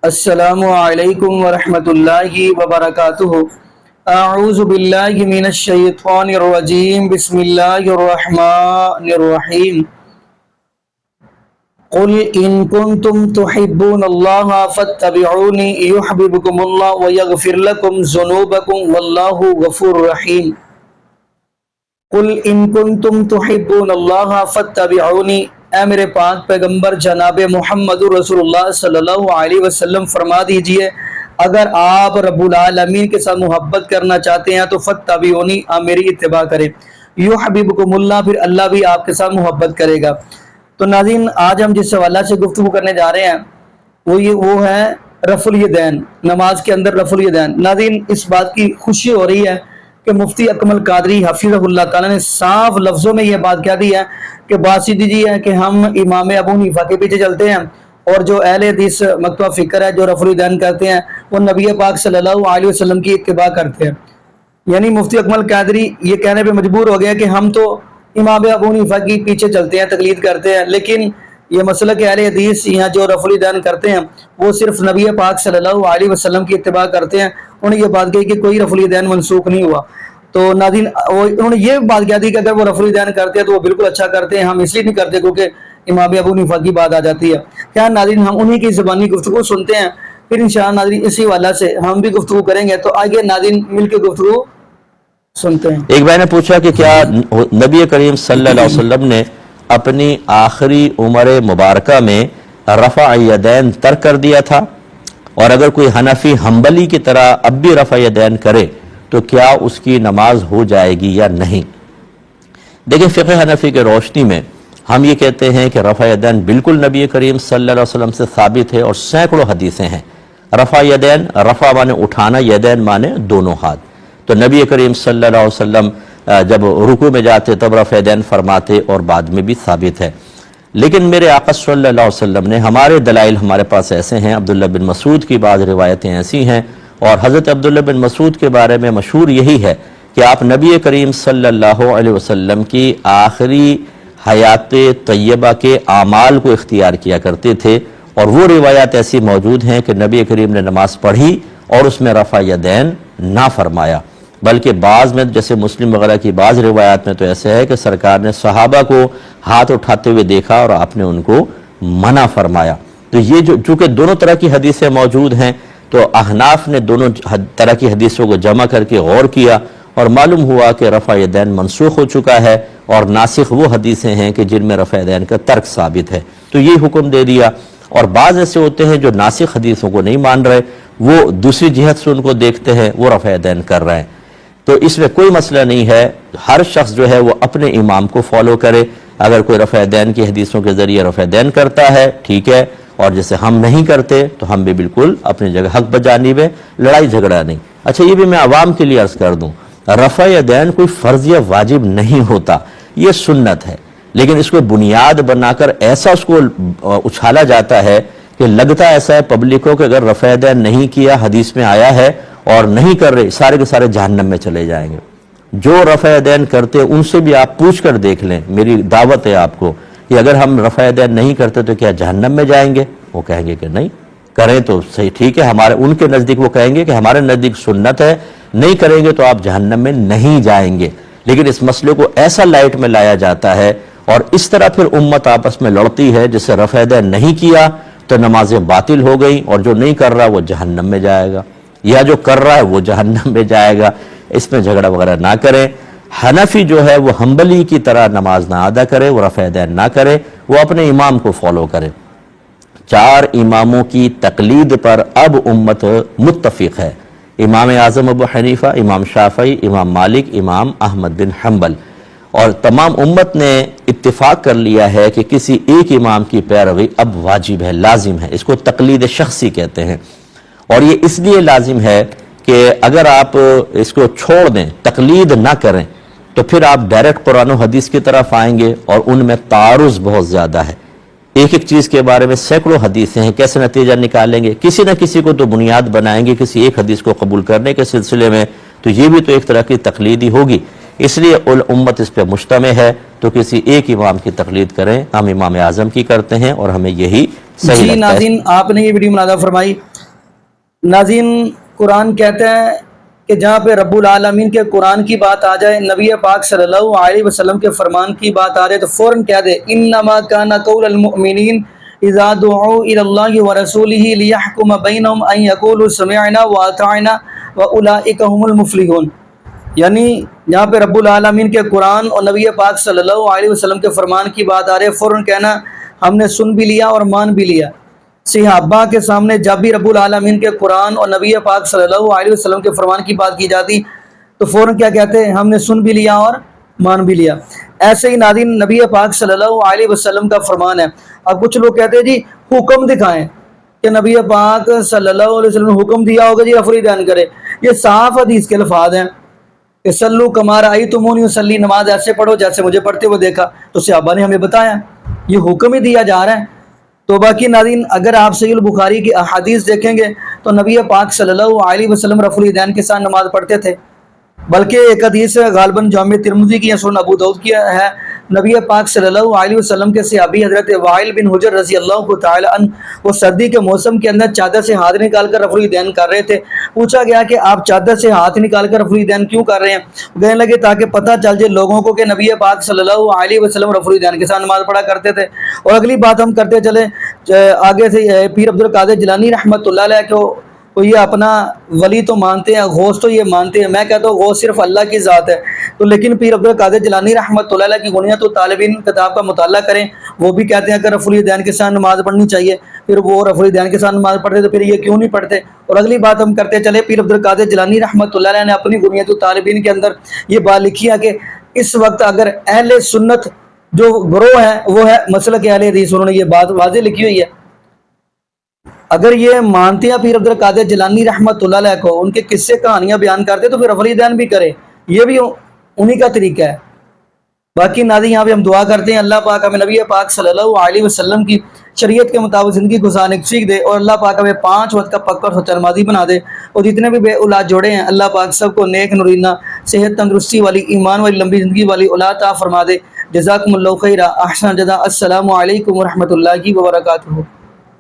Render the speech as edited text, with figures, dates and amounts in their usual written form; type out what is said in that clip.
السلام علیکم ورحمۃ اللہ وبرکاتہ۔ اعوذ باللہ من الشیطان الرجیم، بسم اللہ الرحمن الرحیم۔ قل ان کنتم تحبون اللہ فاتبعونی یحببکم اللہ ویغفر لکم ذنوبکم واللہ غفور رحیم۔ قل ان کنتم تحبون اللہ فاتبعونی، اے میرے پاک پیغمبر جناب محمد رسول اللہ صلی اللہ علیہ وسلم فرما دیجئے، اگر آپ رب العالمین کے ساتھ محبت کرنا چاہتے ہیں تو فاتبعونی، آپ میری اتباع کریں، یحببکم اللہ، پھر اللہ بھی آپ کے ساتھ محبت کرے گا۔ تو ناظرین، آج ہم جس حوالہ سے گفتگو کرنے جا رہے ہیں وہ ہے رفع الیدین، نماز کے اندر رفع الیدین۔ ناظرین، اس بات کی خوشی ہو رہی ہے کہ مفتی اکمل قادری حفظہ اللہ تعالیٰ نے صاف لفظوں میں یہ بات کہہ دی ہے کہ بات سیدھی جی ہے کہ ہم امام ابو حنیفہ کے پیچھے چلتے ہیں، اور جو اہل حدیث مکتوب فکر ہے جو رفع الیدین کرتے ہیں وہ نبی پاک صلی اللہ علیہ وسلم کی اتباع کرتے ہیں۔ یعنی مفتی اکمل قادری یہ کہنے پہ مجبور ہو گیا کہ ہم تو امام ابو حنیفہ کی پیچھے چلتے ہیں، تقلید کرتے ہیں، لیکن یہ مسئلہ کہ اہل حدیث یہاں جو رفع الیدین کرتے ہیں وہ صرف نبی پاک صلی اللہ علیہ وسلم کی اتباع کرتے ہیں۔ انہوں نے یہ بات کہی کہ کوئی رفع الیدین منسوخ نہیں ہوا۔ تو ناظرین، انہوں نے یہ بات کہہ دی کہ اگر وہ رفع الیدین کرتے ہیں تو وہ بالکل اچھا کرتے ہیں، ہم اس لیے نہیں کرتے کیونکہ امام ابو حنیفہ کی بات آ جاتی ہے۔ کیا ناظرین، ہم انہی کی زبانی گفتگو سنتے ہیں، پھر انشاءاللہ ناظرین اسی والا سے ہم بھی گفتگو کریں گے۔ تو آئیے ناظرین مل کے گفتگو سنتے ہیں۔ ایک بھائی نے پوچھا کہ کیا نبی کریم صلی اللہ علیہ وسلم نے اپنی آخری عمر مبارکہ میں رفع یدین ترک کر دیا تھا، اور اگر کوئی حنفی حنبلی کی طرح اب بھی رفع یدین کرے تو کیا اس کی نماز ہو جائے گی یا نہیں؟ دیکھیں، فقہ حنفی کے روشنی میں ہم یہ کہتے ہیں کہ رفع یدین بالکل نبی کریم صلی اللہ علیہ وسلم سے ثابت ہے، اور سینکڑوں حدیثیں ہیں۔ رفع یدین، رفع مانے اٹھانا، یدین مانے دونوں ہاتھ۔ تو نبی کریم صلی اللہ علیہ وسلم جب رکوع میں جاتے تب رفع یدین فرماتے، اور بعد میں بھی ثابت ہے۔ لیکن میرے آقا صلی اللہ علیہ وسلم نے ہمارے دلائل ہمارے پاس ایسے ہیں، عبداللہ بن مسعود کی بعض روایتیں ایسی ہیں، اور حضرت عبداللہ بن مسعود کے بارے میں مشہور یہی ہے کہ آپ نبی کریم صلی اللہ علیہ وسلم کی آخری حیات طیبہ کے اعمال کو اختیار کیا کرتے تھے، اور وہ روایات ایسی موجود ہیں کہ نبی کریم نے نماز پڑھی اور اس میں رفع یدین نہ فرمایا، بلکہ بعض میں جیسے مسلم وغیرہ کی بعض روایات میں تو ایسے ہے کہ سرکار نے صحابہ کو ہاتھ اٹھاتے ہوئے دیکھا اور آپ نے ان کو منع فرمایا۔ تو یہ چونکہ دونوں طرح کی حدیثیں موجود ہیں، تو احناف نے دونوں طرح کی حدیثوں کو جمع کر کے غور کیا، اور معلوم ہوا کہ رفع یدین منسوخ ہو چکا ہے، اور ناسخ وہ حدیثیں ہیں کہ جن میں رفع یدین کا ترک ثابت ہے، تو یہ حکم دے دیا۔ اور بعض ایسے ہوتے ہیں جو ناسخ حدیثوں کو نہیں مان رہے، وہ دوسری جہت سے ان کو دیکھتے ہیں، وہ رفع یدین کر رہے ہیں۔ تو اس میں کوئی مسئلہ نہیں ہے، ہر شخص جو ہے وہ اپنے امام کو فالو کرے۔ اگر کوئی رفع یدین کی حدیثوں کے ذریعے رفع یدین کرتا ہے ٹھیک ہے، اور جیسے ہم نہیں کرتے تو ہم بھی بالکل اپنی جگہ حق بجانب ہے، لڑائی جھگڑا نہیں۔ اچھا، یہ بھی میں عوام کے لیے عرض کر دوں، رفع یدین کوئی فرض یا واجب نہیں ہوتا، یہ سنت ہے، لیکن اس کو بنیاد بنا کر ایسا اس کو اچھالا جاتا ہے کہ لگتا ایسا ہے پبلک کو کہ اگر رفع یدین نہیں کیا، حدیث میں آیا ہے اور نہیں کر رہے، سارے کے سارے جہنم میں چلے جائیں گے۔ جو رفع یدین کرتے ان سے بھی آپ پوچھ کر دیکھ لیں، میری دعوت ہے آپ کو کہ اگر ہم رفع یدین نہیں کرتے تو کیا جہنم میں جائیں گے؟ وہ کہیں گے کہ نہیں، کریں تو صحیح ٹھیک ہے، ہمارے ان کے نزدیک وہ کہیں گے کہ ہمارے نزدیک سنت ہے، نہیں کریں گے تو آپ جہنم میں نہیں جائیں گے۔ لیکن اس مسئلے کو ایسا لائٹ میں لایا جاتا ہے، اور اس طرح پھر امت آپس میں لڑتی ہے، جسے رفع یدین نہیں کیا تو نمازیں باطل ہو گئیں، اور جو نہیں کر رہا وہ جہنم میں جائے گا، یا جو کر رہا ہے وہ جہنم میں جائے گا۔ اس میں جھگڑا وغیرہ نہ کریں۔ حنفی جو ہے وہ حنبلی کی طرح نماز نہ ادا کرے، وہ رفع یدین نہ کرے، وہ اپنے امام کو فالو کرے۔ 4 اماموں کی تقلید پر اب امت متفق ہے، امام اعظم ابو حنیفہ، امام شافعی، امام مالک، امام احمد بن حنبل، اور تمام امت نے اتفاق کر لیا ہے کہ کسی ایک امام کی پیروی اب واجب ہے، لازم ہے۔ اس کو تقلید شخصی کہتے ہیں، اور یہ اس لیے لازم ہے کہ اگر آپ اس کو چھوڑ دیں، تقلید نہ کریں، تو پھر آپ ڈائریکٹ قرآن و حدیث کی طرف آئیں گے، اور ان میں تعارض بہت زیادہ ہے۔ ایک ایک چیز کے بارے میں سینکڑوں حدیثیں ہیں، کیسے نتیجہ نکالیں گے؟ کسی نہ کسی کو تو بنیاد بنائیں گے کسی ایک حدیث کو قبول کرنے کے سلسلے میں، تو یہ بھی تو ایک طرح کی تقلید ہی ہوگی۔ اس لیے امت اس پہ مجتمع ہے، تو کسی ایک امام کی تقلید کریں۔ ہم امام اعظم کی کرتے ہیں، اور ہمیں یہی صحیح لگتا ہے۔ ناظرین، آپ نے یہ ویڈیو مناظرہ فرمائی، ناظرین قرآن کہتا ہے کہ جہاں پہ رب العالمین کے قرآن کی بات آ جائے، نبی پاک صلی اللہ علیہ وسلم کے فرمان کی بات آ جائے تو فوراً کہہ دے انما کان قول المؤمنین اذا دعوا الی اللہ ورسولہ لیحکم بینہم ان یقولوا سمعنا واطعنا واولئک هم المفلحون۔ یعنی جہاں پہ رب العالمین کے قرآن اور نبی پاک صلی اللہ علیہ وسلم کے فرمان کی بات آ رہی ہے، فوراً کہنا ہم نے سن بھی لیا اور مان بھی لیا۔ صحابہ کے سامنے جب بھی رب العالمین کے قرآن اور نبی پاک صلی اللہ علیہ وسلم کے فرمان کی بات کی جاتی تو فوراً کیا کہتے ہیں؟ ہم نے سن بھی لیا اور مان بھی لیا۔ ایسے ہی ناظرین نبی پاک صلی اللہ علیہ وسلم کا فرمان ہے۔ اب کچھ لوگ کہتے ہیں جی حکم دکھائیں کہ نبی پاک صلی اللہ علیہ وسلم نے حکم دیا ہوگا جی رفع الیدین کرے۔ یہ صاف حدیث کے الفاظ ہیں کہ سلو کما رأیتمونی اصلی، نماز ایسے پڑھو جیسے مجھے پڑھتے ہوئے دیکھا۔ تو صحابہ نے ہمیں بتایا، یہ حکم ہی دیا جا رہا ہے۔ تو باقی ناظرین اگر آپ صحیح البخاری کی احادیث دیکھیں گے تو نبی پاک صلی اللہ علیہ وسلم رفع الیدین کے ساتھ نماز پڑھتے تھے۔ بلکہ ایک حدیث غالباً جامع ترمذی کی یا سنن ابو داؤد کی ہے، نبی پاک صلی اللہ علیہ وسلم کے صحابی حضرت وائل بن حجر رضی اللہ تعالی عنہ وہ سردی کے موسم کے اندر چادر سے ہاتھ نکال کر رفع الیدین کر رہے تھے۔ پوچھا گیا کہ آپ چادر سے ہاتھ نکال کر رفع الیدین کیوں کر رہے ہیں؟ کہنے لگے تاکہ پتہ چل جائے لوگوں کو کہ نبی پاک صلی اللہ علیہ وسلم رفع الیدین کے ساتھ نماز پڑھا کرتے تھے۔ اور اگلی بات ہم کرتے چلے آگے سے، پیر عبد القادر جیلانی رحمۃ اللہ علیہ کو یہ اپنا ولی تو مانتے ہیں، غوث تو یہ مانتے ہیں، میں کہتا ہوں غوث صرف اللہ کی ذات ہے۔ تو لیکن پیر عبد القادر جیلانی رحمۃ اللہ علیہ کی غنیت و طالب علم کتاب کا مطالعہ کریں، وہ بھی کہتے ہیں کہ رفع الیدین کے ساتھ نماز پڑھنی چاہیے۔ پھر وہ رفع الیدین کے ساتھ نماز پڑھتے تو پھر یہ کیوں نہیں پڑھتے؟ اور اگلی بات ہم کرتے چلے، پیر عبد القادر جیلانی رحمۃ اللہ علیہ نے اپنی غنیت و طالب علم کے اندر یہ بات لکھی ہے کہ اس وقت اگر اہل سنت جو گروہ ہے وہ ہے مسلک اہل حدیث، انہوں نے یہ بات واضح لکھی ہوئی ہے۔ اگر یہ مانتے ہیں پیر عبد القادر جیلانی رحمۃ اللہ علیہ کو، ان کے قصے کہانیاں بیان کرتے تو پھر رفع الیدین بھی کرے، یہ بھی انہی کا طریقہ ہے۔ باقی ناظرین یہاں پہ ہم دعا کرتے ہیں اللہ پاک ہمیں نبی پاک صلی اللہ علیہ وسلم کی شریعت کے مطابق زندگی گزارنے کی سیکھ دے، اور اللہ پاک ہمیں 5 وقت کا پکا اور سچا نمازی بنا دے، اور جتنے بھی بے اولاد جوڑے ہیں اللہ پاک سب کو نیک نورینہ صحت تندرستی والی ایمان والی لمبی زندگی والی اولاد عطا فرما دے۔ جزاکم اللہ خیرا، احسن جزا۔ السلام علیکم ورحمۃ اللہ وبرکاتہ۔